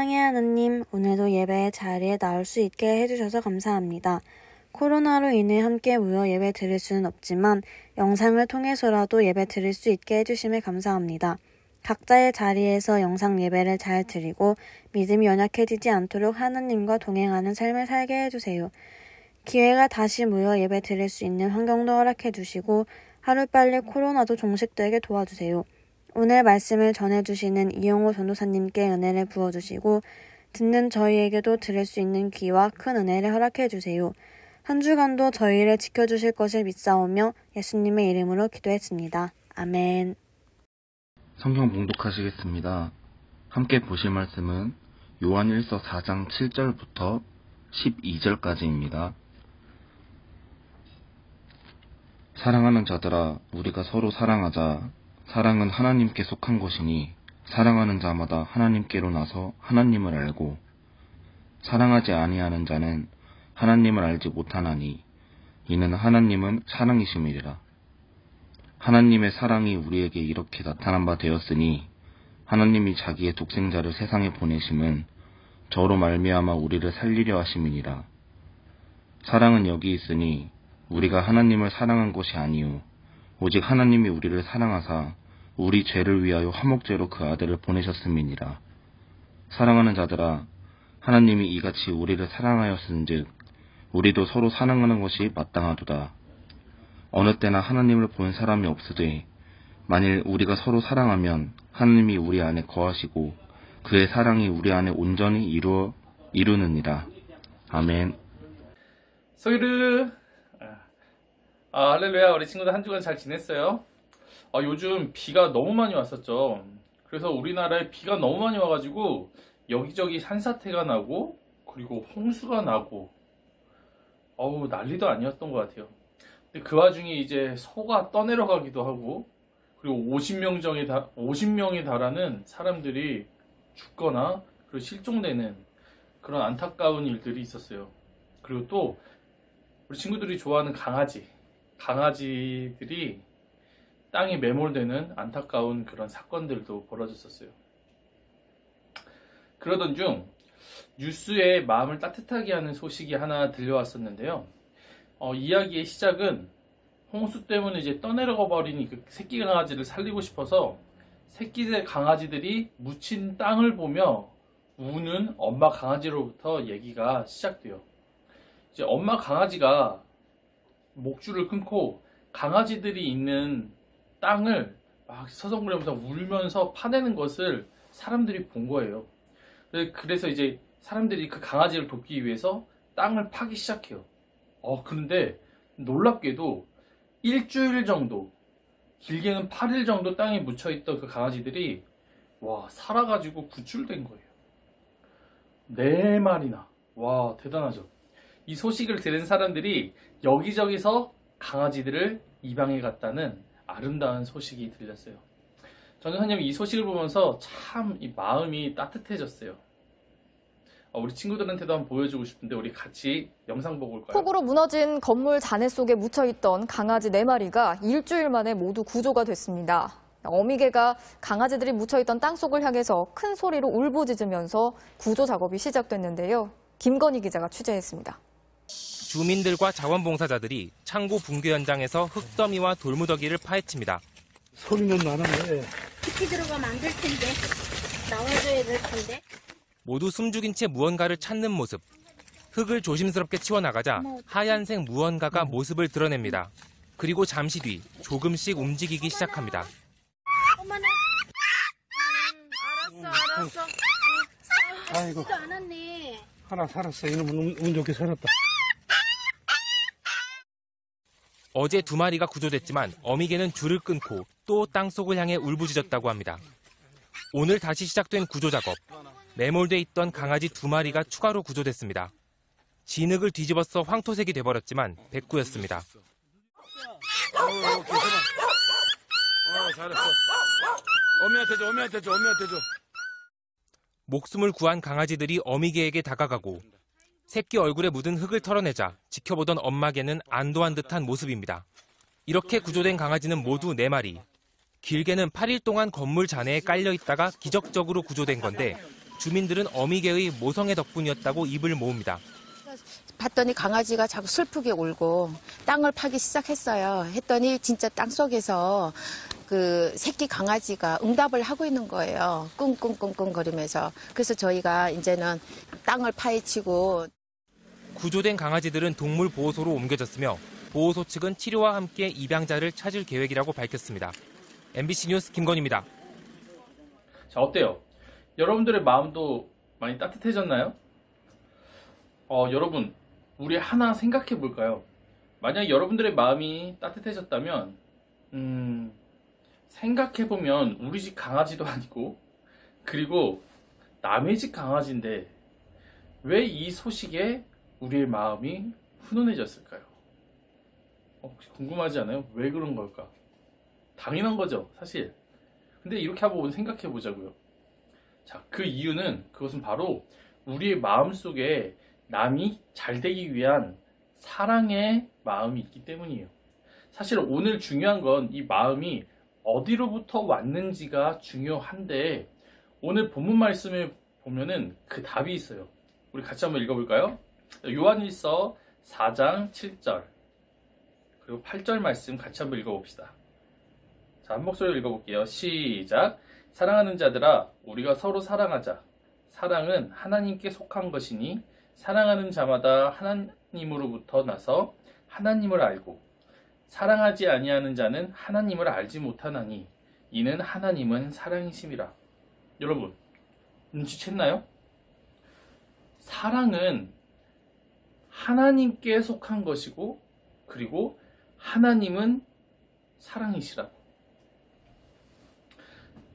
사랑의 하나님, 오늘도 예배의 자리에 나올 수 있게 해주셔서 감사합니다. 코로나로 인해 함께 모여 예배 드릴 수는 없지만 영상을 통해서라도 예배 드릴 수 있게 해주심에 감사합니다. 각자의 자리에서 영상 예배를 잘 드리고 믿음이 연약해지지 않도록 하나님과 동행하는 삶을 살게 해주세요. 기회가 다시 모여 예배 드릴 수 있는 환경도 허락해 주시고 하루빨리 코로나도 종식되게 도와주세요. 오늘 말씀을 전해주시는 이용호 전도사님께 은혜를 부어주시고 듣는 저희에게도 들을 수 있는 귀와 큰 은혜를 허락해 주세요. 한 주간도 저희를 지켜주실 것을 믿사오며 예수님의 이름으로 기도했습니다. 아멘. 성경 봉독하시겠습니다. 함께 보실 말씀은 요한일서 4장 7절부터 12절까지입니다. 사랑하는 자들아, 우리가 서로 사랑하자. 사랑은 하나님께 속한 것이니 사랑하는 자마다 하나님께로 나서 하나님을 알고 사랑하지 아니하는 자는 하나님을 알지 못하나니 이는 하나님은 사랑이심이리라. 하나님의 사랑이 우리에게 이렇게 나타난 바 되었으니 하나님이 자기의 독생자를 세상에 보내심은 저로 말미암아 우리를 살리려 하심이니라. 사랑은 여기 있으니 우리가 하나님을 사랑한 것이 아니요 오직 하나님이 우리를 사랑하사 우리 죄를 위하여 화목제로 그 아들을 보내셨음이니라. 사랑하는 자들아, 하나님이 이같이 우리를 사랑하였은즉 우리도 서로 사랑하는 것이 마땅하도다. 어느 때나 하나님을 본 사람이 없으되 만일 우리가 서로 사랑하면 하나님이 우리 안에 거하시고 그의 사랑이 우리 안에 온전히 이루느니라. 아멘. 소이르. 할렐루야. 우리 친구들 한 주간 잘 지냈어요? 요즘 비가 너무 많이 왔었죠. 그래서 우리나라에 비가 너무 많이 와가지고 여기저기 산사태가 나고 그리고 홍수가 나고 난리도 아니었던 것 같아요. 근데 그 와중에 이제 소가 떠내려가기도 하고 그리고 50명에 달하는 사람들이 죽거나 그리고 실종되는 그런 안타까운 일들이 있었어요. 그리고 또 우리 친구들이 좋아하는 강아지들이 땅에 매몰되는 안타까운 그런 사건들도 벌어졌었어요. 그러던 중 뉴스에 마음을 따뜻하게 하는 소식이 하나 들려왔었는데요. 이야기의 시작은 홍수 때문에 이제 떠내려가 버린 그 새끼 강아지를 살리고 싶어서 새끼 강아지들이 묻힌 땅을 보며 우는 엄마 강아지로부터 얘기가 시작돼요. 이제 엄마 강아지가 목줄을 끊고 강아지들이 있는 땅을 막 서성거리면서 울면서 파내는 것을 사람들이 본 거예요. 그래서 이제 사람들이 그 강아지를 돕기 위해서 땅을 파기 시작해요. 그런데 놀랍게도 일주일 정도, 길게는 8일 정도 땅에 묻혀있던 그 강아지들이 살아가지고 구출된 거예요. 4마리나. 와, 대단하죠. 이 소식을 들은 사람들이 여기저기서 강아지들을 입양해 갔다는 아름다운 소식이 들렸어요. 저는 하나님 이 소식을 보면서 참 이 마음이 따뜻해졌어요. 우리 친구들한테도 한번 보여주고 싶은데 우리 같이 영상 보고 올까요? 폭우로 무너진 건물 잔해 속에 묻혀있던 강아지 4마리가 일주일 만에 모두 구조가 됐습니다. 어미개가 강아지들이 묻혀있던 땅속을 향해서 큰 소리로 울부짖으면서 구조 작업이 시작됐는데요. 김건희 기자가 취재했습니다. 주민들과 자원봉사자들이 창고 붕괴 현장에서 흙더미와 돌무더기를 파헤칩니다. 소리는 나는데. 깊이 들어가면 안 될 텐데. 나와줘야 될 텐데. 모두 숨죽인 채 무언가를 찾는 모습. 흙을 조심스럽게 치워나가자 하얀색 무언가가 모습을 드러냅니다. 그리고 잠시 뒤 조금씩 움직이기 시작합니다. 어머나. 알았어. 아이고. 안 왔네. 하나 살았어. 이놈은 운 좋게 살았다. 어제 2마리가 구조됐지만 어미개는 줄을 끊고 또 땅속을 향해 울부짖었다고 합니다. 오늘 다시 시작된 구조 작업. 매몰돼 있던 강아지 2마리가 추가로 구조됐습니다. 진흙을 뒤집어서 황토색이 돼버렸지만 백구였습니다. 잘했어. 어미한테 줘. 목숨을 구한 강아지들이 어미개에게 다가가고 새끼 얼굴에 묻은 흙을 털어내자 지켜보던 엄마개는 안도한 듯한 모습입니다. 이렇게 구조된 강아지는 모두 4마리. 길게는 8일 동안 건물 잔해에 깔려 있다가 기적적으로 구조된 건데 주민들은 어미개의 모성애 덕분이었다고 입을 모읍니다. 봤더니 강아지가 자꾸 슬프게 울고 땅을 파기 시작했어요. 했더니 진짜 땅속에서 그 새끼 강아지가 응답을 하고 있는 거예요. 끙끙끙끙 거리면서. 그래서 저희가 이제는 땅을 파헤치고. 구조된 강아지들은 동물보호소로 옮겨졌으며 보호소 측은 치료와 함께 입양자를 찾을 계획이라고 밝혔습니다. MBC 뉴스 김건희입니다. 자, 어때요? 여러분들의 마음도 많이 따뜻해졌나요? 여러분, 우리 하나 생각해 볼까요? 만약 여러분들의 마음이 따뜻해졌다면, 생각해 보면 우리 집 강아지도 아니고, 그리고 남의 집 강아지인데, 왜 이 소식에 우리의 마음이 훈훈해졌을까요? 혹시 궁금하지 않아요? 왜 그런 걸까? 당연한 거죠, 사실. 근데 이렇게 한번 생각해 보자고요. 자, 그 이유는 그것은 바로 우리의 마음 속에 남이 잘 되기 위한 사랑의 마음이 있기 때문이에요. 사실 오늘 중요한 건 이 마음이 어디로부터 왔는지가 중요한데, 오늘 본문 말씀을 보면은 그 답이 있어요. 우리 같이 한번 읽어볼까요? 요한일서 4장 7절 그리고 8절 말씀 같이 한번 읽어봅시다. 자, 한 목소리로 읽어볼게요. 시작. 사랑하는 자들아, 우리가 서로 사랑하자. 사랑은 하나님께 속한 것이니 사랑하는 자마다 하나님으로부터 나서 하나님을 알고, 사랑하지 아니하는 자는 하나님을 알지 못하나니 이는 하나님은 사랑이심이라. 여러분, 눈치챘나요? 사랑은 하나님께 속한 것이고, 그리고 하나님은 사랑이시라고.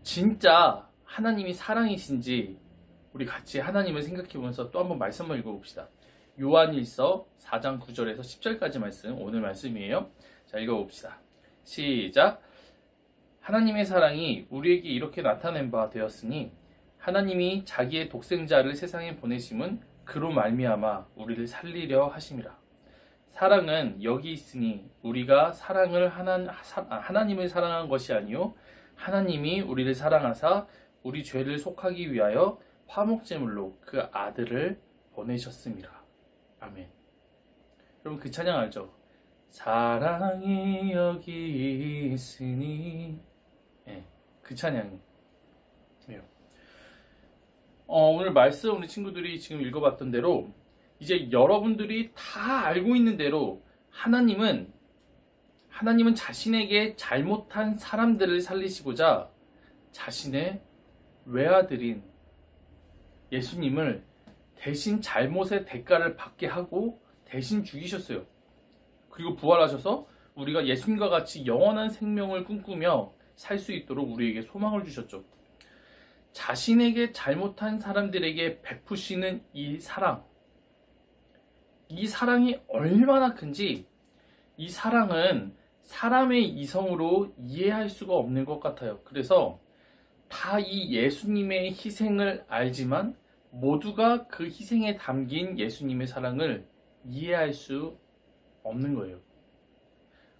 진짜 하나님이 사랑이신지 우리 같이 하나님을 생각해보면서 또 한번 말씀 한번 읽어봅시다. 요한일서 4장 9절에서 10절까지 말씀, 오늘 말씀이에요. 자, 읽어봅시다. 시작. 하나님의 사랑이 우리에게 이렇게 나타낸 바 되었으니 하나님이 자기의 독생자를 세상에 보내심은 그로 말미암아 우리를 살리려 하심이라. 사랑은 여기 있으니 우리가 사랑을 하나님을 사랑한 것이 아니요 하나님이 우리를 사랑하사 우리 죄를 속하기 위하여 화목제물로 그 아들을 보내셨습니다. 아멘. 여러분, 그 찬양 알죠? 사랑이 여기 있으니. 네, 그 찬양이에요. 오늘 말씀 우리 친구들이 지금 읽어봤던 대로 이제 여러분들이 다 알고 있는 대로 하나님은 자신에게 잘못한 사람들을 살리시고자 자신의 외아들인 예수님을 대신 잘못의 대가를 받게 하고 대신 죽이셨어요. 그리고 부활하셔서 우리가 예수님과 같이 영원한 생명을 꿈꾸며 살 수 있도록 우리에게 소망을 주셨죠. 자신에게 잘못한 사람들에게 베푸시는 이 사랑이 얼마나 큰지, 이 사랑은 사람의 이성으로 이해할 수가 없는 것 같아요. 그래서 다 이 예수님의 희생을 알지만 모두가 그 희생에 담긴 예수님의 사랑을 이해할 수 없는 거예요.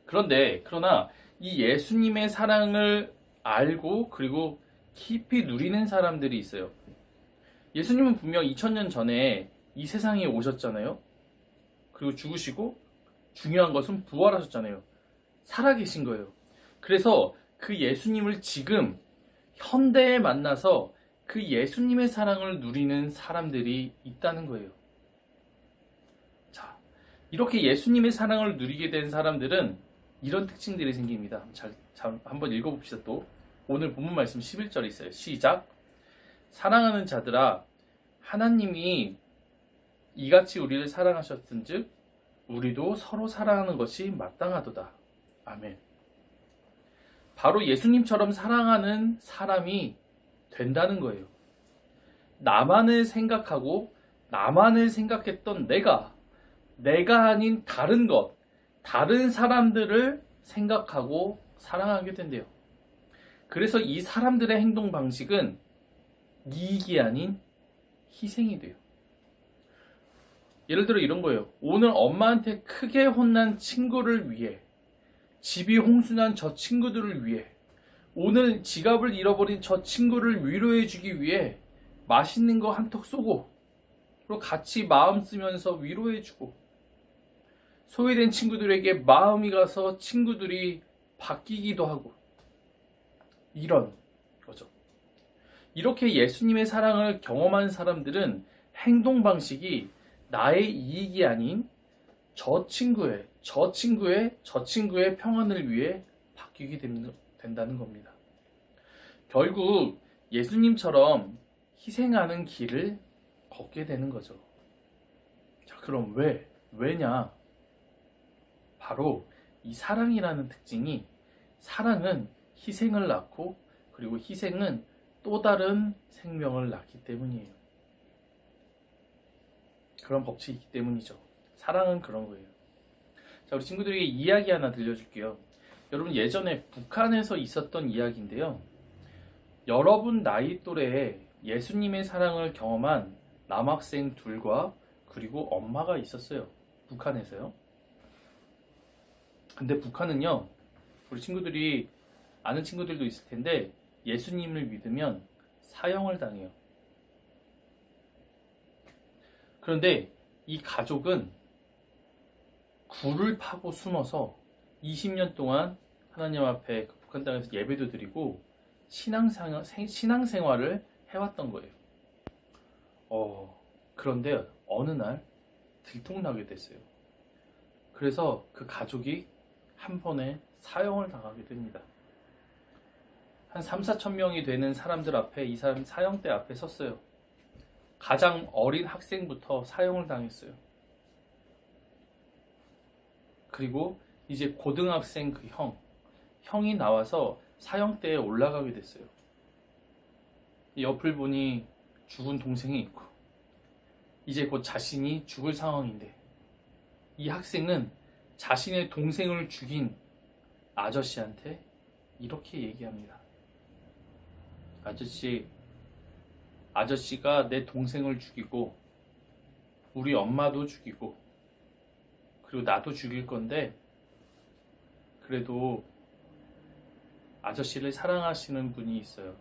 그러나 이 예수님의 사랑을 알고 그리고 깊이 누리는 사람들이 있어요. 예수님은 분명 2000년 전에 이 세상에 오셨잖아요. 그리고 죽으시고 중요한 것은 부활하셨잖아요. 살아계신 거예요. 그래서 그 예수님을 지금 현대에 만나서 그 예수님의 사랑을 누리는 사람들이 있다는 거예요. 자, 이렇게 예수님의 사랑을 누리게 된 사람들은 이런 특징들이 생깁니다. 자, 한번 읽어봅시다. 또 오늘 본문 말씀 11절에 있어요. 시작. 사랑하는 자들아, 하나님이 이같이 우리를 사랑하셨은즉 우리도 서로 사랑하는 것이 마땅하도다. 아멘. 바로 예수님처럼 사랑하는 사람이 된다는 거예요. 나만을 생각하고 나만을 생각했던 내가 아닌 다른 것, 다른 사람들을 생각하고 사랑하게 된대요. 그래서 이 사람들의 행동 방식은 이익이 아닌 희생이 돼요. 예를 들어 이런 거예요. 오늘 엄마한테 크게 혼난 친구를 위해, 집이 홍수난 저 친구들을 위해, 오늘 지갑을 잃어버린 저 친구를 위로해주기 위해 맛있는 거 한턱 쏘고, 그리고 같이 마음 쓰면서 위로해주고, 소외된 친구들에게 마음이 가서 친구들이 바뀌기도 하고, 이런 거죠. 이렇게 예수님의 사랑을 경험한 사람들은 행동 방식이 나의 이익이 아닌 저 친구의 평안을 위해 바뀌게 된다는 겁니다. 결국 예수님처럼 희생하는 길을 걷게 되는 거죠. 자, 그럼 왜냐? 바로 이 사랑이라는 특징이, 사랑은 희생을 낳고, 그리고 희생은 또 다른 생명을 낳기 때문이에요. 그런 법칙이 있기 때문이죠. 사랑은 그런 거예요. 자, 우리 친구들에게 이야기 하나 들려줄게요. 여러분, 예전에 북한에서 있었던 이야기인데요. 여러분 나이 또래에 예수님의 사랑을 경험한 남학생 둘과 그리고 엄마가 있었어요. 북한에서요. 근데 북한은요, 우리 친구들이 아는 친구들도 있을 텐데, 예수님을 믿으면 사형을 당해요. 그런데 이 가족은 굴을 파고 숨어서 20년 동안 하나님 앞에 북한 땅에서 예배도 드리고 신앙생활을 해왔던 거예요. 그런데 어느 날 들통나게 됐어요. 그래서 그 가족이 한 번에 사형을 당하게 됩니다. 한 3,4천 명이 되는 사람들 앞에 이 사람이 사형대 앞에 섰어요. 가장 어린 학생부터 사형을 당했어요. 그리고 이제 고등학생 그 형이 나와서 사형대에 올라가게 됐어요. 옆을 보니 죽은 동생이 있고, 이제 곧 자신이 죽을 상황인데, 이 학생은 자신의 동생을 죽인 아저씨한테 이렇게 얘기합니다. 아저씨가 내 동생을 죽이고 우리 엄마도 죽이고 그리고 나도 죽일 건데, 그래도 아저씨를 사랑하시는 분이 있어요.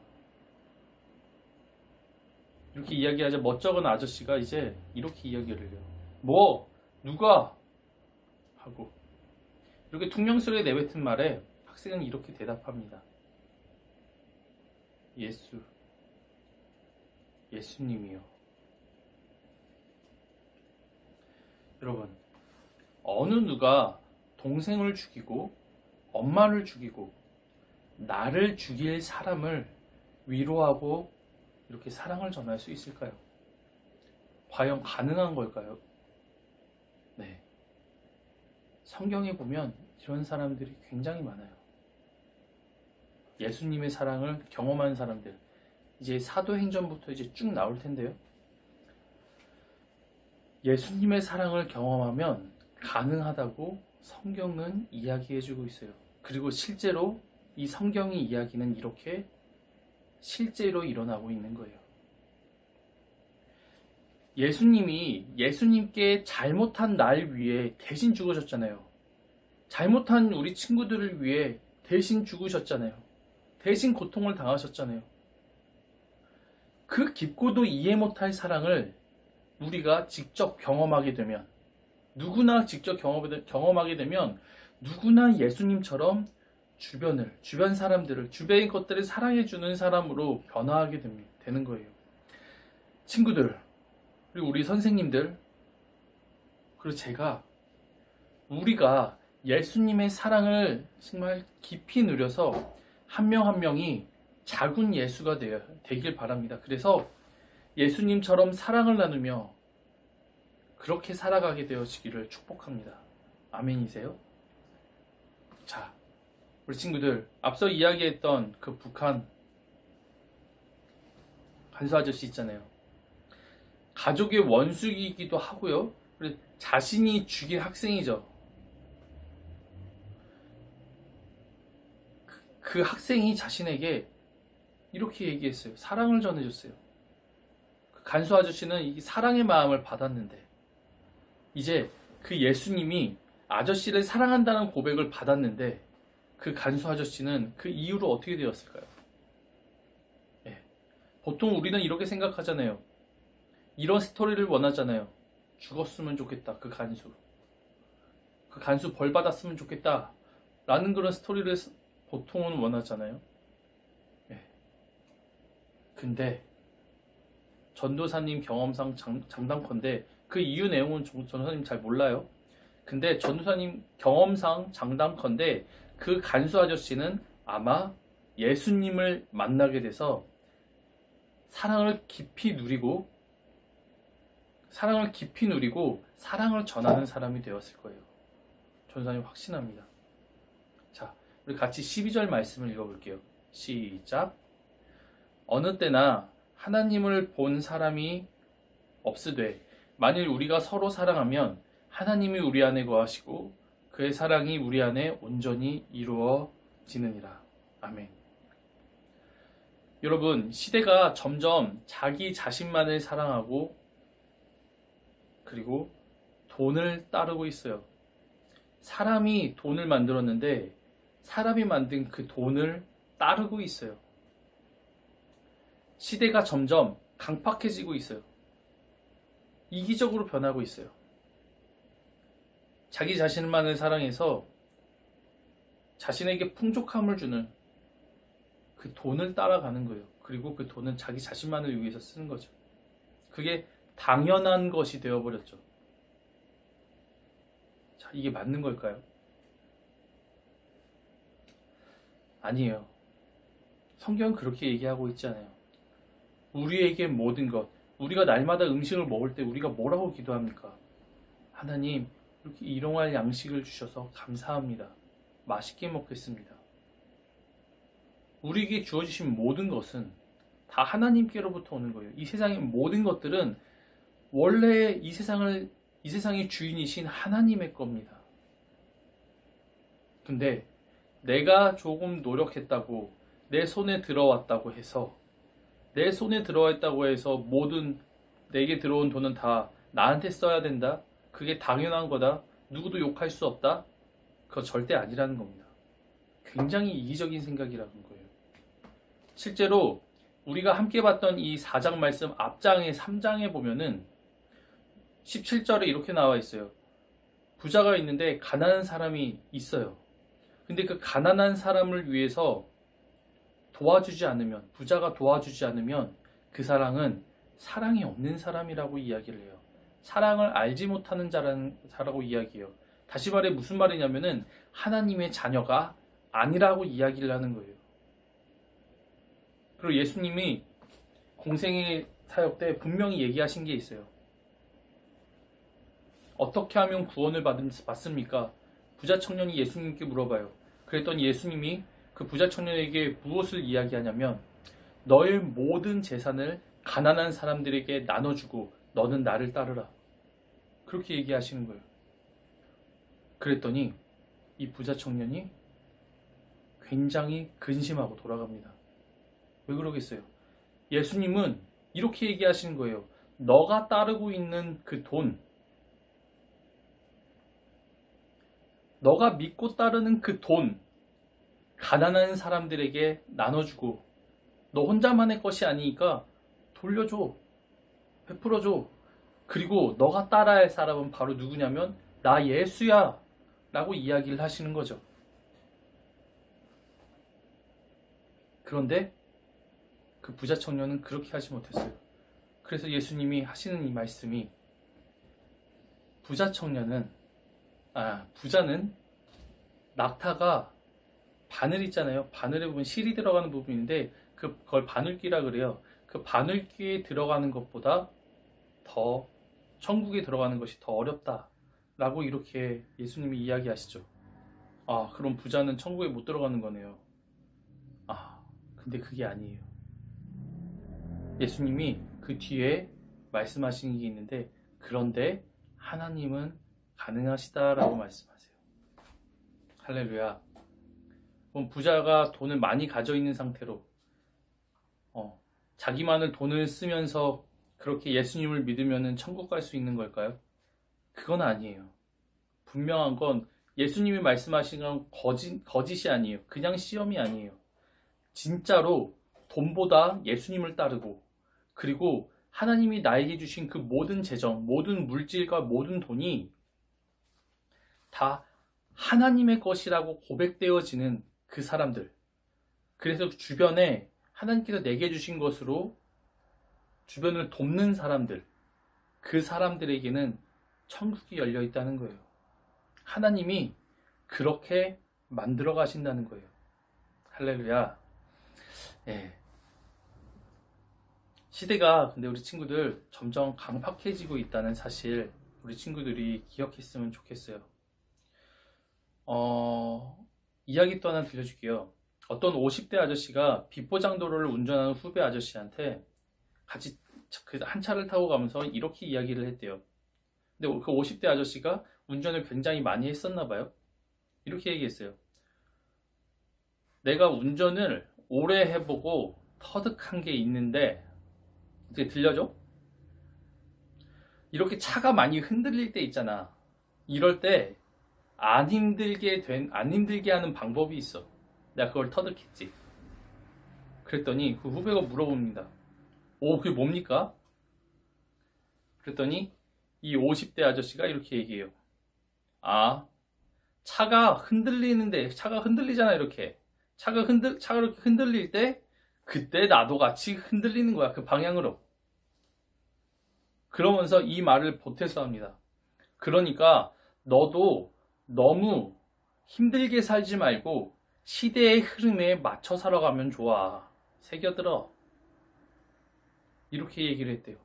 이렇게 이야기하자 멋쩍은 아저씨가 이제 이렇게 이야기를 해요. 뭐? 누가? 하고 이렇게 퉁명스레 내뱉은 말에 학생은 이렇게 대답합니다. 예수님이요. 여러분, 어느 누가 동생을 죽이고 엄마를 죽이고 나를 죽일 사람을 위로하고 이렇게 사랑을 전할 수 있을까요? 과연 가능한 걸까요? 네. 성경에 보면 이런 사람들이 굉장히 많아요. 예수님의 사랑을 경험한 사람들, 이제 사도행전부터 이제 쭉 나올 텐데요. 예수님의 사랑을 경험하면 가능하다고 성경은 이야기해주고 있어요. 그리고 실제로 이 성경의 이야기는 이렇게 실제로 일어나고 있는 거예요. 예수님께 잘못한 날 위해 대신 죽으셨잖아요. 잘못한 우리 친구들을 위해 대신 죽으셨잖아요. 대신 고통을 당하셨잖아요. 그 깊고도 이해 못할 사랑을 우리가 직접 경험하게 되면, 누구나 직접 경험하게 되면 누구나 예수님처럼 주변 사람들을, 주변의 것들을 사랑해주는 사람으로 변화하게 되는 거예요. 친구들, 그리고 우리 선생님들, 그리고 우리가 예수님의 사랑을 정말 깊이 누려서 한 명 한 명이 작은 예수가 되길 바랍니다. 그래서 예수님처럼 사랑을 나누며 그렇게 살아가게 되어지기를 축복합니다. 아멘이세요? 자, 우리 친구들, 앞서 이야기했던 그 북한 간수 아저씨 있잖아요. 가족의 원수이기도 하고요. 그리고 자신이 죽인 학생이죠. 그 학생이 자신에게 이렇게 얘기했어요. 사랑을 전해줬어요. 그 간수 아저씨는 이 사랑의 마음을 받았는데, 이제 그 예수님이 아저씨를 사랑한다는 고백을 받았는데, 그 간수 아저씨는 그 이후로 어떻게 되었을까요? 네. 보통 우리는 이렇게 생각하잖아요. 이런 스토리를 원하잖아요. 죽었으면 좋겠다. 그 간수 벌 받았으면 좋겠다. 라는 그런 스토리를 보통은 원하잖아요. 네. 근데 전도사님 경험상 장담컨대 그 이유 내용은 전도사님 잘 몰라요. 근데 전도사님 경험상 장담컨대 그 간수 아저씨는 아마 예수님을 만나게 돼서 사랑을 깊이 누리고 사랑을 전하는 사람이 되었을 거예요. 전도사님 확신합니다. 자, 우리 같이 12절 말씀을 읽어볼게요. 시작. 어느 때나 하나님을 본 사람이 없으되 만일 우리가 서로 사랑하면 하나님이 우리 안에 거하시고 그의 사랑이 우리 안에 온전히 이루어지느니라. 아멘. 여러분, 시대가 점점 자기 자신만을 사랑하고 그리고 돈을 따르고 있어요. 사람이 돈을 만들었는데 사람이 만든 그 돈을 따르고 있어요. 시대가 점점 강팍해지고 있어요. 이기적으로 변하고 있어요. 자기 자신만을 사랑해서 자신에게 풍족함을 주는 그 돈을 따라가는 거예요. 그리고 그 돈은 자기 자신만을 위해서 쓰는 거죠. 그게 당연한 것이 되어버렸죠. 자, 이게 맞는 걸까요? 아니에요. 성경은 그렇게 얘기하고 있지 않아요. 우리에게 모든 것, 우리가 날마다 음식을 먹을 때 우리가 뭐라고 기도합니까? 하나님, 이렇게 일용할 양식을 주셔서 감사합니다. 맛있게 먹겠습니다. 우리에게 주어주신 모든 것은 다 하나님께로부터 오는 거예요. 이 세상의 모든 것들은 원래 이 세상의 주인이신 하나님의 겁니다. 근데 내가 조금 노력했다고 내 손에 들어왔다고 해서 모든 내게 들어온 돈은 다 나한테 써야 된다. 그게 당연한 거다. 누구도 욕할 수 없다. 그거 절대 아니라는 겁니다. 굉장히 이기적인 생각이라는 거예요. 실제로 우리가 함께 봤던 이 4장 말씀 앞장의 3장에 보면은 17절에 이렇게 나와 있어요. 부자가 있는데 가난한 사람이 있어요. 근데 그 가난한 사람을 위해서 부자가 도와주지 않으면 그 사람은 사랑이 없는 사람이라고 이야기를 해요. 사랑을 알지 못하는 자라고 이야기해요. 다시 말해 무슨 말이냐면은 하나님의 자녀가 아니라고 이야기를 하는 거예요. 그리고 예수님이 공생의 사역 때 분명히 얘기하신 게 있어요. 어떻게 하면 구원을 받습니까? 부자 청년이 예수님께 물어봐요. 그랬더니 예수님이 그 부자 청년에게 무엇을 이야기하냐면 너의 모든 재산을 가난한 사람들에게 나눠주고 너는 나를 따르라. 그렇게 얘기하시는 거예요. 그랬더니 이 부자 청년이 굉장히 근심하고 돌아갑니다. 왜 그러겠어요? 예수님은 이렇게 얘기하시는 거예요. 너가 따르고 있는 그 돈, 너가 믿고 따르는 그 돈, 가난한 사람들에게 나눠주고 너 혼자만의 것이 아니니까 돌려줘, 베풀어줘. 그리고 너가 따라야 할 사람은 바로 누구냐면 나 예수야 라고 이야기를 하시는 거죠. 그런데 그 부자 청년은 그렇게 하지 못했어요. 그래서 예수님이 하시는 이 말씀이 부자는 낙타가 바늘 있잖아요. 바늘에 보면 실이 들어가는 부분인데 그걸 바늘귀라 그래요. 그 바늘귀에 들어가는 것보다 더 천국에 들어가는 것이 더 어렵다라고 이렇게 예수님이 이야기하시죠. 그럼 부자는 천국에 못 들어가는 거네요. 근데 그게 아니에요. 예수님이 그 뒤에 말씀하시는 게 있는데 그런데 하나님은 가능하시다라고 말씀하세요. 할렐루야. 그럼 부자가 돈을 많이 가져 있는 상태로 자기만을 돈을 쓰면서 그렇게 예수님을 믿으면 천국 갈 수 있는 걸까요? 그건 아니에요. 분명한 건 예수님이 말씀하신 건 거짓이 아니에요. 그냥 시험이 아니에요. 진짜로 돈보다 예수님을 따르고, 그리고 하나님이 나에게 주신 그 모든 재정, 모든 물질과 모든 돈이 다 하나님의 것이라고 고백되어지는 그 사람들. 그래서 주변에 하나님께서 내게 주신 것으로 주변을 돕는 사람들, 그 사람들에게는 천국이 열려 있다는 거예요. 하나님이 그렇게 만들어 가신다는 거예요. 할렐루야. 예. 시대가 근데 우리 친구들 점점 강팍해지고 있다는 사실 우리 친구들이 기억했으면 좋겠어요. 이야기 또 하나 들려줄게요. 어떤 50대 아저씨가 비포장도로를 운전하는 후배 아저씨한테 같이 한 차를 타고 가면서 이렇게 이야기를 했대요. 근데 그 50대 아저씨가 운전을 굉장히 많이 했었나 봐요. 이렇게 얘기했어요. 내가 운전을 오래 해보고 터득한 게 있는데, 이제 들려줘? 이렇게 차가 많이 흔들릴 때 있잖아. 이럴 때 안 힘들게 하는 방법이 있어. 내가 그걸 터득했지. 그랬더니 그 후배가 물어봅니다. 오, 그게 뭡니까? 그랬더니 이 50대 아저씨가 이렇게 얘기해요. 아, 차가 흔들리는데, 차가 흔들리잖아, 이렇게. 차가 이렇게 흔들릴 때, 그때 나도 같이 흔들리는 거야, 그 방향으로. 그러면서 이 말을 보태서 합니다. 그러니까 너도 너무 힘들게 살지 말고 시대의 흐름에 맞춰 살아가면 좋아. 새겨들어. 이렇게 얘기를 했대요.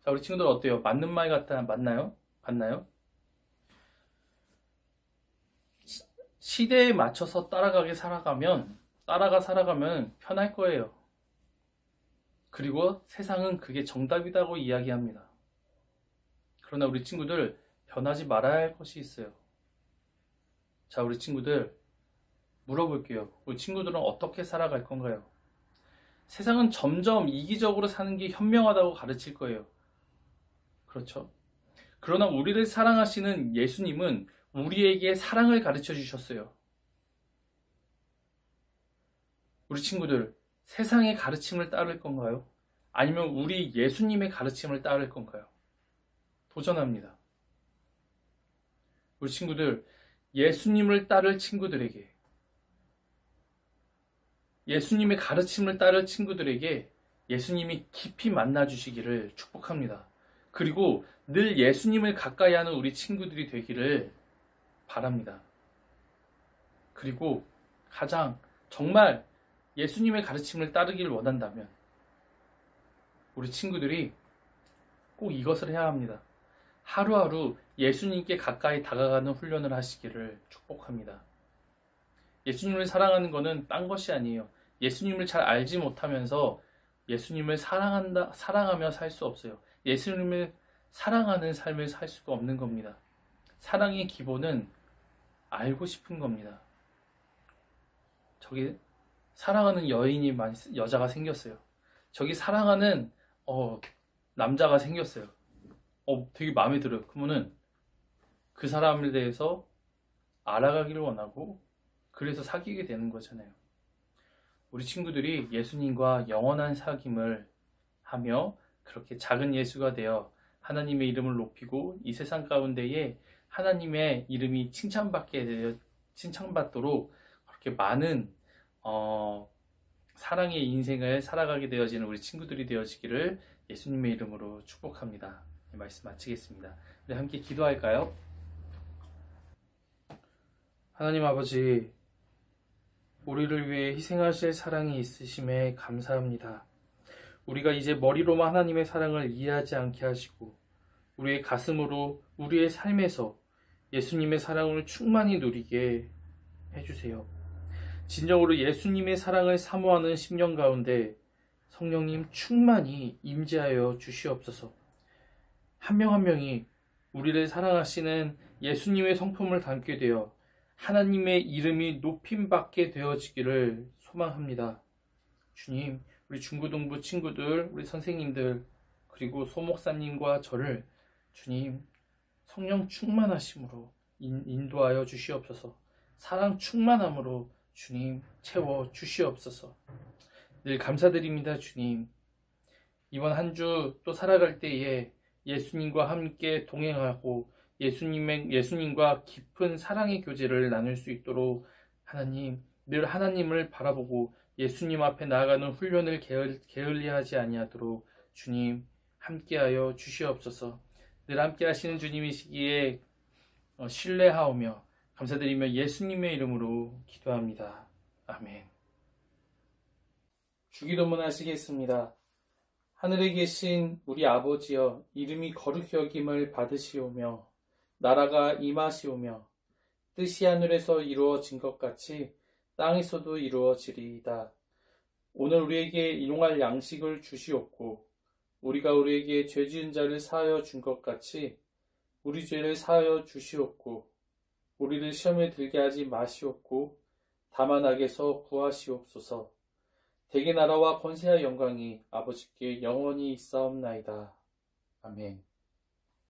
자, 우리 친구들 어때요? 맞는 말 맞나요? 맞나요? 시대에 맞춰서 따라가 살아가면 편할 거예요. 그리고 세상은 그게 정답이라고 이야기합니다. 그러나 우리 친구들 변하지 말아야 할 것이 있어요. 자, 우리 친구들 물어볼게요. 우리 친구들은 어떻게 살아갈 건가요? 세상은 점점 이기적으로 사는 게 현명하다고 가르칠 거예요. 그렇죠? 그러나 우리를 사랑하시는 예수님은 우리에게 사랑을 가르쳐 주셨어요. 우리 친구들, 세상의 가르침을 따를 건가요? 아니면 우리 예수님의 가르침을 따를 건가요? 도전합니다. 우리 친구들, 예수님을 따를 친구들에게, 예수님의 가르침을 따를 친구들에게 예수님이 깊이 만나주시기를 축복합니다. 그리고 늘 예수님을 가까이 하는 우리 친구들이 되기를 바랍니다. 그리고 가장 정말 예수님의 가르침을 따르기를 원한다면 우리 친구들이 꼭 이것을 해야 합니다. 하루하루 예수님께 가까이 다가가는 훈련을 하시기를 축복합니다. 예수님을 사랑하는 것은 딴 것이 아니에요. 예수님을 잘 알지 못하면서 예수님을 사랑하며 살 수 없어요. 예수님을 사랑하는 삶을 살 수가 없는 겁니다. 사랑의 기본은 알고 싶은 겁니다. 저기 사랑하는 여자가 생겼어요. 저기 사랑하는 남자가 생겼어요. 되게 마음에 들어요. 그러면은 그 사람에 대해서 알아가기를 원하고 그래서 사귀게 되는 거잖아요. 우리 친구들이 예수님과 영원한 사귐을 하며 그렇게 작은 예수가 되어 하나님의 이름을 높이고 이 세상 가운데에 하나님의 이름이 칭찬받도록 그렇게 많은 사랑의 인생을 살아가게 되어지는 우리 친구들이 되어지기를 예수님의 이름으로 축복합니다. 이 말씀 마치겠습니다. 우리 함께 기도할까요? 하나님 아버지, 우리를 위해 희생하실 사랑이 있으심에 감사합니다. 우리가 이제 머리로만 하나님의 사랑을 이해하지 않게 하시고 우리의 가슴으로 우리의 삶에서 예수님의 사랑을 충만히 누리게 해주세요. 진정으로 예수님의 사랑을 사모하는 심령 가운데 성령님 충만히 임재하여 주시옵소서. 한 명 한 명이 우리를 사랑하시는 예수님의 성품을 담게 되어 하나님의 이름이 높임받게 되어지기를 소망합니다. 주님, 우리 중고등부 친구들, 우리 선생님들, 그리고 소목사님과 저를 주님 성령 충만하심으로 인도하여 주시옵소서. 사랑 충만함으로 주님 채워 주시옵소서. 늘 감사드립니다, 주님. 이번 한 주 또 살아갈 때에 예수님과 함께 동행하고 예수님과 깊은 사랑의 교제를 나눌 수 있도록 하나님, 늘 하나님을 바라보고 예수님 앞에 나아가는 훈련을 게을리하지 아니하도록 주님 함께하여 주시옵소서. 늘 함께 하시는 주님이시기에 신뢰하오며 감사드리며 예수님의 이름으로 기도합니다. 아멘. 주기도문 하시겠습니다. 하늘에 계신 우리 아버지여, 이름이 거룩히 여김을 받으시오며 나라가 임하시오며 뜻이 하늘에서 이루어진 것 같이 땅에서도 이루어지리이다. 오늘 우리에게 일용할 양식을 주시옵고 우리가 우리에게 죄 지은 자를 사하여 준 것 같이 우리 죄를 사하여 주시옵고 우리를 시험에 들게 하지 마시옵고 다만 악에서 구하시옵소서. 대개 나라와 권세와 영광이 아버지께 영원히 있사옵나이다. 아멘.